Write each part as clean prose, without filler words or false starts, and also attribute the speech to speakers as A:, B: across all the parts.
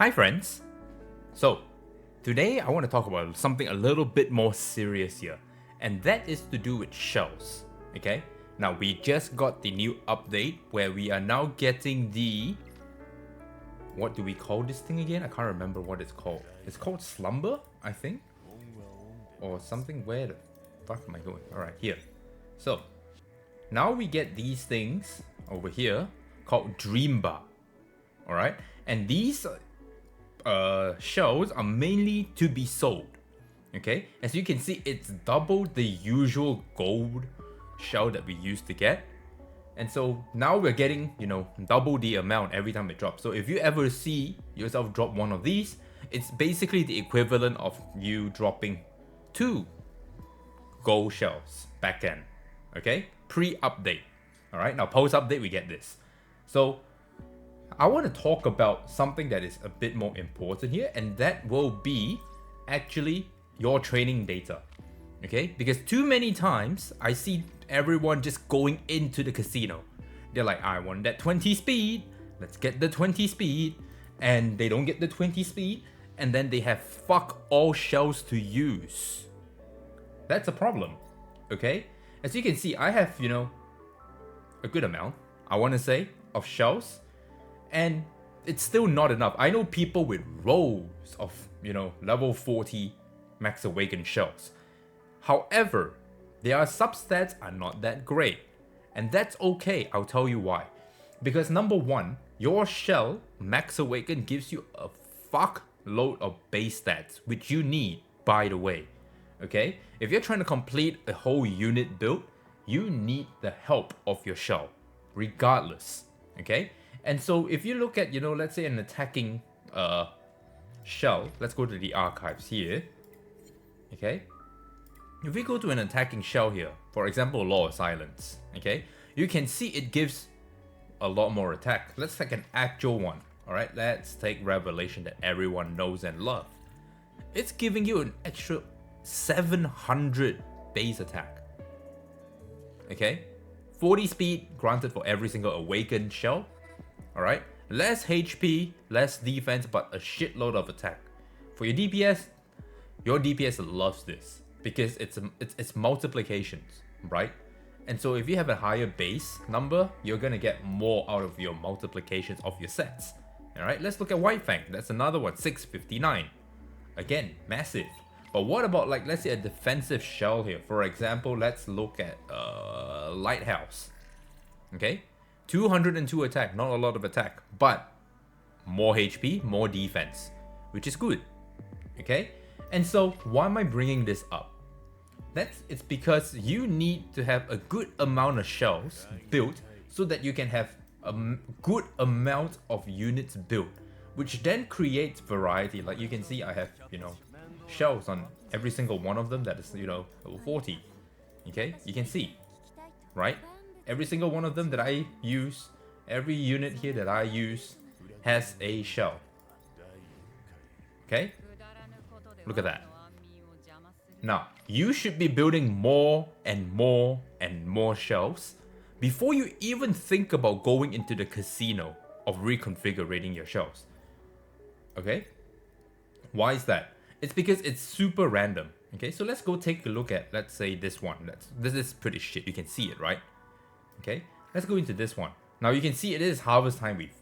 A: Hi friends! So, today I want to talk about something a little bit more serious here, and that is to do with shells, okay? Now we just got the new update where we are now getting the... What do we call this thing again? I can't remember what it's called. It's called Slumber, I think? Or something. Where the fuck am I going? Alright, here. So, now we get these things over here called Dream Bar. Alright? And these shells are mainly to be sold. Okay? As you can see, it's double the usual gold shell that we used to get. And so now we're getting, double the amount every time it drops. So if you ever see yourself drop one of these, it's basically the equivalent of you dropping 2 gold shells back then. Okay? Pre-update. Alright, now post-update we get this. So I want to talk about something that is a bit more important here, and that will be actually your training data. Okay? Because too many times I see everyone just going into the casino. They're like, I want that 20 speed, let's get the 20 speed, and they don't get the 20 speed, and then they have fuck all shells to use. That's a problem. Okay? As you can see, I have, a good amount, I want to say, of shells. And it's still not enough. I know people with rows of, level 40 Max Awakened shells. However, their substats are not that great. And that's okay, I'll tell you why. Because number one, your shell, Max Awakened, gives you a fuck load of base stats, which you need, by the way. Okay? If you're trying to complete a whole unit build, you need the help of your shell, regardless. Okay? And so if you look at, let's say an attacking shell, let's go to the archives here. Okay? If we go to an attacking shell here, for example, Law of Silence, okay? You can see it gives a lot more attack. Let's take an actual one, alright? Let's take Revelation that everyone knows and loves. It's giving you an extra 700 base attack. Okay? 40 speed granted for every single awakened shell. Alright, less HP, less defense, but a shitload of attack. For your DPS loves this because it's multiplications, right? And so if you have a higher base number, you're gonna get more out of your multiplications of your sets. Alright, let's look at White Fang. That's another one, 659. Again, massive. But what about, like, let's say a defensive shell here? For example, let's look at Lighthouse. Okay? 202 attack, not a lot of attack, but more HP, more defense, which is good. Okay? And so why am I bringing this up? It's because you need to have a good amount of shells built so that you can have a good amount of units built, which then creates variety. Like you can see I have, shells on every single one of them that is, level 40. Okay? You can see, right? Every single one of them that I use, every unit here that I use has a shell. Okay? Look at that. Now, you should be building more and more and more shells before you even think about going into the casino of reconfiguring your shells. Okay? Why is that? It's because it's super random. Okay, so let's go take a look at, let's say, this one. This is pretty shit. You can see it, right? Okay, let's go into this one. Now you can see it is Harvest Time Weave.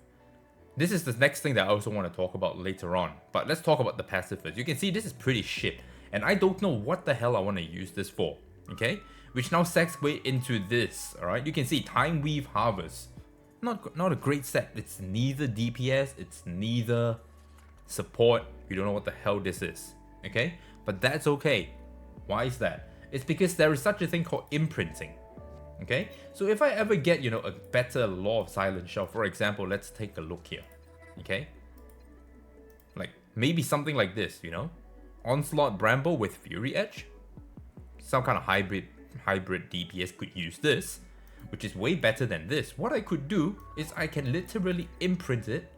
A: This is the next thing that I also want to talk about later on. But let's talk about the passive first. You can see this is pretty shit. And I don't know what the hell I want to use this for. Okay, which now segues into this. Alright, you can see Time Weave Harvest. Not a great set. It's neither DPS, it's neither support. You don't know what the hell this is. Okay, but that's okay. Why is that? It's because there is such a thing called imprinting. Okay, so if I ever get, a better Law of Silence shell, for example, let's take a look here. Okay, like maybe something like this, Onslaught Bramble with Fury Edge. Some kind of hybrid DPS could use this, which is way better than this. What I could do is I can literally imprint it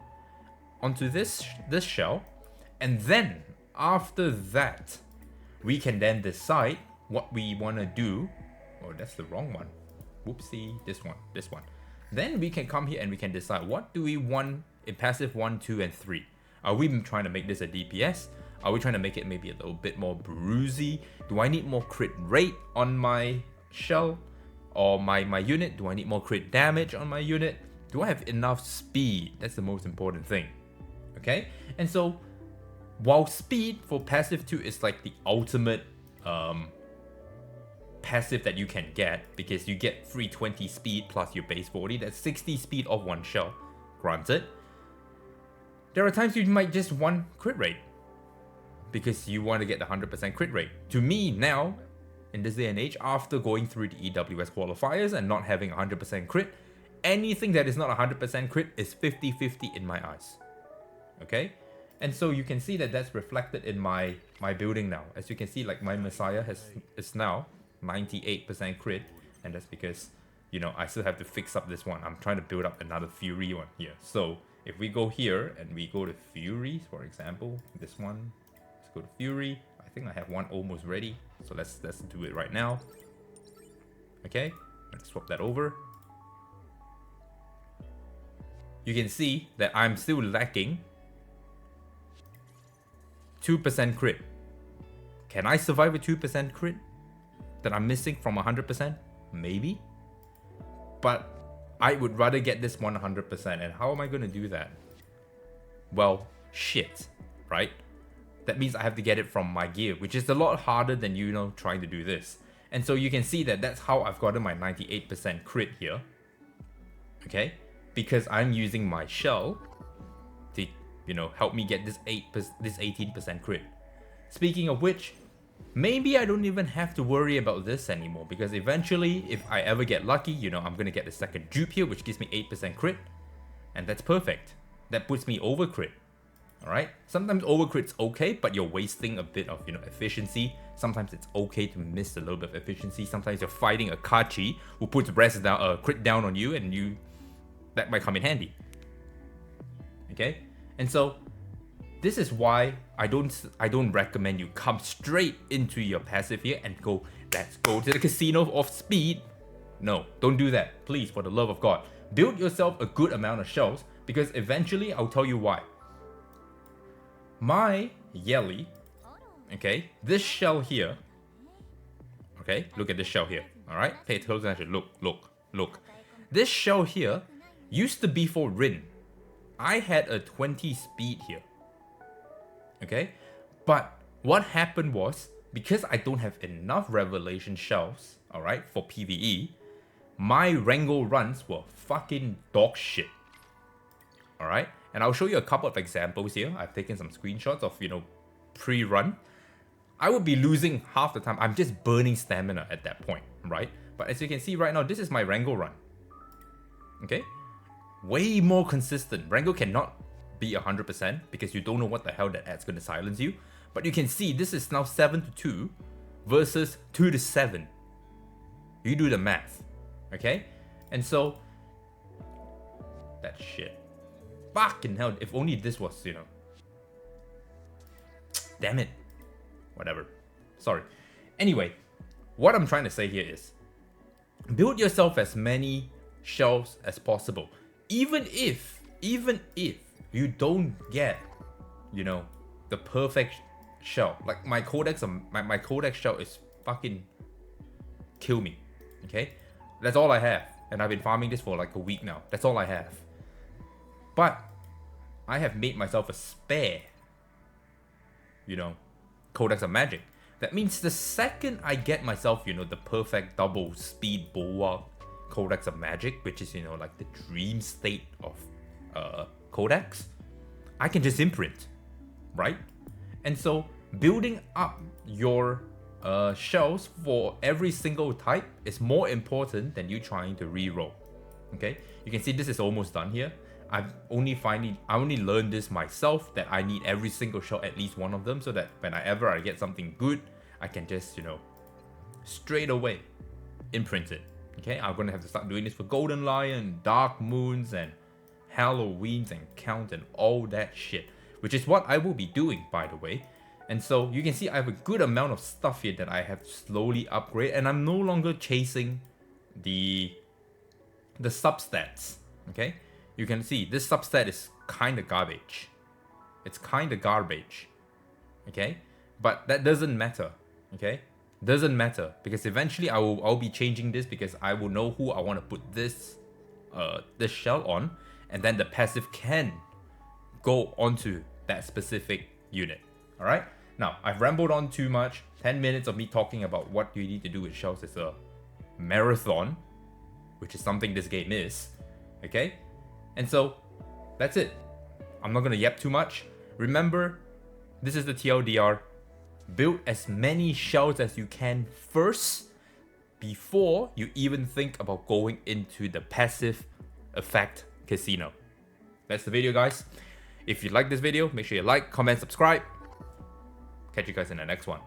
A: onto this shell, and then after that, we can then decide what we want to do. Oh, that's the wrong one. Whoopsie, this one. Then we can come here and we can decide what do we want in passive 1, 2, and 3. Are we trying to make this a DPS? Are we trying to make it maybe a little bit more bruisey? Do I need more crit rate on my shell or my unit? Do I need more crit damage on my unit? Do I have enough speed? That's the most important thing. Okay? And so, while speed for passive 2 is like the ultimate passive that you can get, because you get 320 speed plus your base 40, that's 60 speed of one shell, granted. There are times you might just want crit rate, because you want to get the 100% crit rate. To me now, in this day and age, after going through the EWS qualifiers and not having 100% crit, anything that is not 100% crit is 50-50 in my eyes. Okay? And so you can see that that's reflected in my building now. As you can see, like my Messiah is now 98% crit, and that's because, you know, I still have to fix up this one. I'm trying to build up another Fury one here. So if we go here and we go to Fury, for example, this one, let's go to Fury. I think I have one almost ready, so let's do it right now. Okay, let's swap that over. You can see that I'm still lacking 2% crit. Can I survive with 2% crit that I'm missing from 100%? Maybe. But I would rather get this 100%. And how am I going to do that? Well, shit, right? That means I have to get it from my gear, which is a lot harder than, you know, trying to do this. And so you can see that that's how I've gotten my 98% crit here. Okay? Because I'm using my shell to, you know, help me get this 18% crit. Speaking of which, maybe I don't even have to worry about this anymore, because eventually, if I ever get lucky, you know, I'm gonna get the second dupe here, which gives me 8% crit, and that's perfect. That puts me over crit. Alright? Sometimes over crit's okay, but you're wasting a bit of, you know, efficiency. Sometimes it's okay to miss a little bit of efficiency. Sometimes you're fighting a Kachi who puts rest down, crit down on you, and that might come in handy. Okay? And so this is why I don't recommend you come straight into your passive here and go, let's go to the casino of speed. No, don't do that. Please, for the love of God. Build yourself a good amount of shells, because eventually I'll tell you why. My Yelly, okay, this shell here, okay, look at this shell here, alright? Pay close attention, look. This shell here used to be for Rin. I had a 20 speed here. Okay? But what happened was, because I don't have enough revelation shells, alright, for PvE, my Wrangle runs were fucking dog shit. Alright? And I'll show you a couple of examples here. I've taken some screenshots of, you know, pre-run. I would be losing half the time. I'm just burning stamina at that point, right? But as you can see right now, this is my Wrangle run. Okay? Way more consistent. Wrangle cannot be 100% because you don't know what the hell that ad's going to silence you. But you can see this is now 7-2 versus 2-7. You do the math. Okay? And so, that shit. Fucking hell, if only this was, you know. Damn it. Whatever. Sorry. Anyway, what I'm trying to say here is, build yourself as many shells as possible. Even if you don't get, you know, the perfect shell. Like my codex, my codex shell is fucking kill me. Okay? That's all I have. And I've been farming this for like a week now. That's all I have. But I have made myself a spare, you know, Codex of Magic. That means the second I get myself, you know, the perfect double speed bulwark Codex of Magic, which is, you know, like the dream state of Codex, I can just imprint, right? And so building up your shells for every single type is more important than you trying to reroll. Okay, you can see this is almost done here. I only learned this myself, that I need every single shell, at least one of them, so that whenever I get something good, I can just, you know, straight away imprint it. Okay, I'm gonna have to start doing this for Golden Lion, Dark Moons, and Halloweens, and Count, and all that shit, which is what I will be doing, by the way. And so you can see I have a good amount of stuff here that I have to slowly upgrade, and I'm no longer chasing the substats. Okay, you can see this substat is kind of garbage. It's kind of garbage. Okay? But that doesn't matter. Okay? Doesn't matter, because eventually I'll be changing this, because I will know who I want to put this shell on, and then the passive can go onto that specific unit. Alright? Now, I've rambled on too much. 10 minutes of me talking about what you need to do with shells is a marathon, which is something this game is. Okay? And so, that's it. I'm not gonna yap too much. Remember, this is the TLDR. Build as many shells as you can first before you even think about going into the passive effect casino. That's the video, guys. If you like this video, make sure you like, comment, subscribe. Catch you guys in the next one.